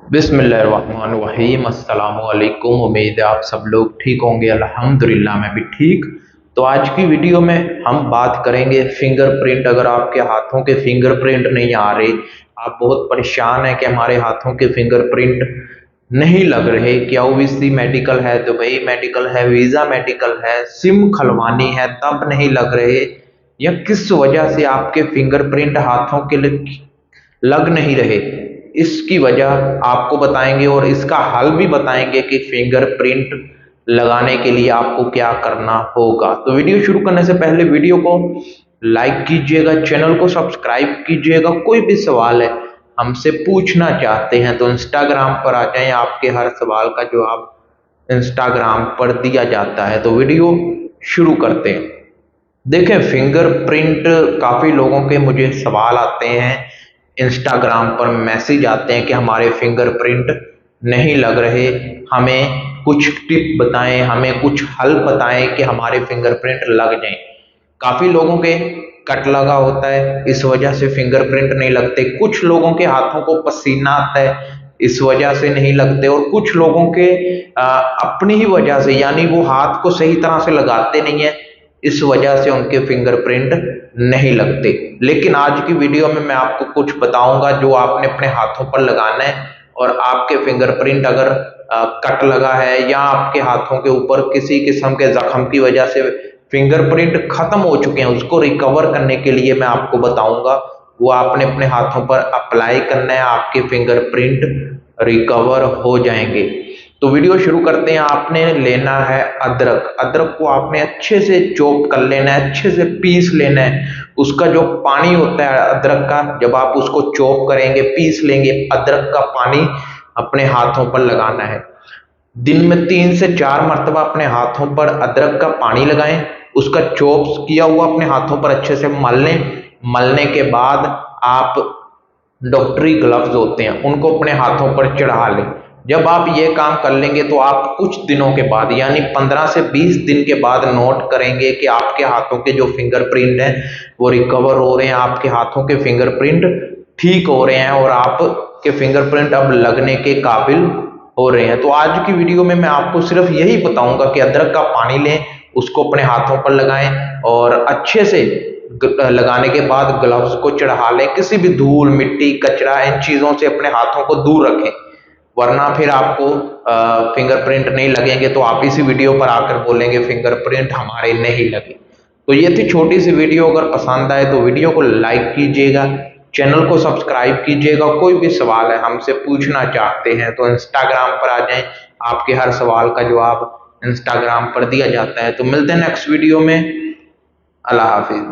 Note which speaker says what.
Speaker 1: बिस्मिल्लाहिर्रहमानिर्रहीम अस्सलामु अलैकुम। उम्मीद है आप सब लोग ठीक होंगे। अल्हम्दुलिल्लाह मैं भी ठीक। तो आज की वीडियो में हम बात करेंगे फिंगरप्रिंट। अगर आपके हाथों के फिंगरप्रिंट नहीं आ रहे, आप बहुत परेशान हैं कि हमारे हाथों के फिंगरप्रिंट नहीं लग रहे, क्या ओवीसी मेडिकल है, दुबई मेडिकल है, वीज़ा मेडिकल है, सिम खलवानी है तब नहीं लग रहे, या किस वजह से आपके फिंगरप्रिंट हाथों के लिए लग नहीं रहे, इसकी वजह आपको बताएंगे और इसका हल भी बताएंगे कि फिंगरप्रिंट लगाने के लिए आपको क्या करना होगा। तो वीडियो शुरू करने से पहले वीडियो को लाइक कीजिएगा, चैनल को सब्सक्राइब कीजिएगा। कोई भी सवाल है हमसे पूछना चाहते हैं तो इंस्टाग्राम पर आ जाएं, आपके हर सवाल का जवाब इंस्टाग्राम पर दिया जाता है। तो वीडियो शुरू करते हैं। देखें, फिंगरप्रिंट काफ़ी लोगों के मुझे सवाल आते हैं, इंस्टाग्राम पर मैसेज आते हैं कि हमारे फिंगरप्रिंट नहीं लग रहे, हमें कुछ टिप बताएं, हमें कुछ हल बताएं कि हमारे फिंगरप्रिंट लग जाएं। काफ़ी लोगों के कट लगा होता है, इस वजह से फिंगरप्रिंट नहीं लगते। कुछ लोगों के हाथों को पसीना आता है, इस वजह से नहीं लगते। और कुछ लोगों के अपनी ही वजह से, यानी वो हाथ को सही तरह से लगाते नहीं है, इस वजह से उनके फिंगरप्रिंट नहीं लगते। लेकिन आज की वीडियो में मैं आपको कुछ बताऊंगा जो आपने अपने हाथों पर लगाना है, और आपके फिंगरप्रिंट अगर कट लगा है या आपके हाथों के ऊपर किसी किस्म के जख्म की वजह से फिंगरप्रिंट खत्म हो चुके हैं, उसको रिकवर करने के लिए मैं आपको बताऊंगा। वो आपने अपने हाथों पर अप्लाई करना है, आपके फिंगरप्रिंट रिकवर हो जाएंगे। तो वीडियो शुरू करते हैं। आपने लेना है अदरक। अदरक को आपने अच्छे से चॉप कर लेना है, अच्छे से पीस लेना है। उसका जो पानी होता है अदरक का, जब आप उसको चॉप करेंगे, पीस लेंगे, अदरक का पानी अपने हाथों पर लगाना है। दिन में 3 से 4 मरतबा अपने हाथों पर अदरक का पानी लगाएं। उसका चॉप किया हुआ अपने हाथों पर अच्छे से मल लें। मलने के बाद आप डॉक्टरी ग्लव्स होते हैं, उनको अपने हाथों पर चढ़ा लें। जब आप ये काम कर लेंगे तो आप कुछ दिनों के बाद, यानी 15 से 20 दिन के बाद नोट करेंगे कि आपके हाथों के जो फिंगरप्रिंट हैं वो रिकवर हो रहे हैं, आपके हाथों के फिंगरप्रिंट ठीक हो रहे हैं और आपके फिंगरप्रिंट अब लगने के काबिल हो रहे हैं। तो आज की वीडियो में मैं आपको सिर्फ यही बताऊंगा कि अदरक का पानी लें, उसको अपने हाथों पर लगाएं और अच्छे से लगाने के बाद ग्लव्स को चढ़ा लें। किसी भी धूल, मिट्टी, कचरा, इन चीज़ों से अपने हाथों को दूर रखें, वरना फिर आपको फिंगरप्रिंट नहीं लगेंगे तो आप इसी वीडियो पर आकर बोलेंगे फिंगरप्रिंट हमारे नहीं लगे। तो ये थी छोटी सी वीडियो। अगर पसंद आए तो वीडियो को लाइक कीजिएगा, चैनल को सब्सक्राइब कीजिएगा। कोई भी सवाल है हमसे पूछना चाहते हैं तो इंस्टाग्राम पर आ जाएं, आपके हर सवाल का जवाब इंस्टाग्राम पर दिया जाता है। तो मिलते हैं नेक्स्ट वीडियो में। अल्लाह हाफिज।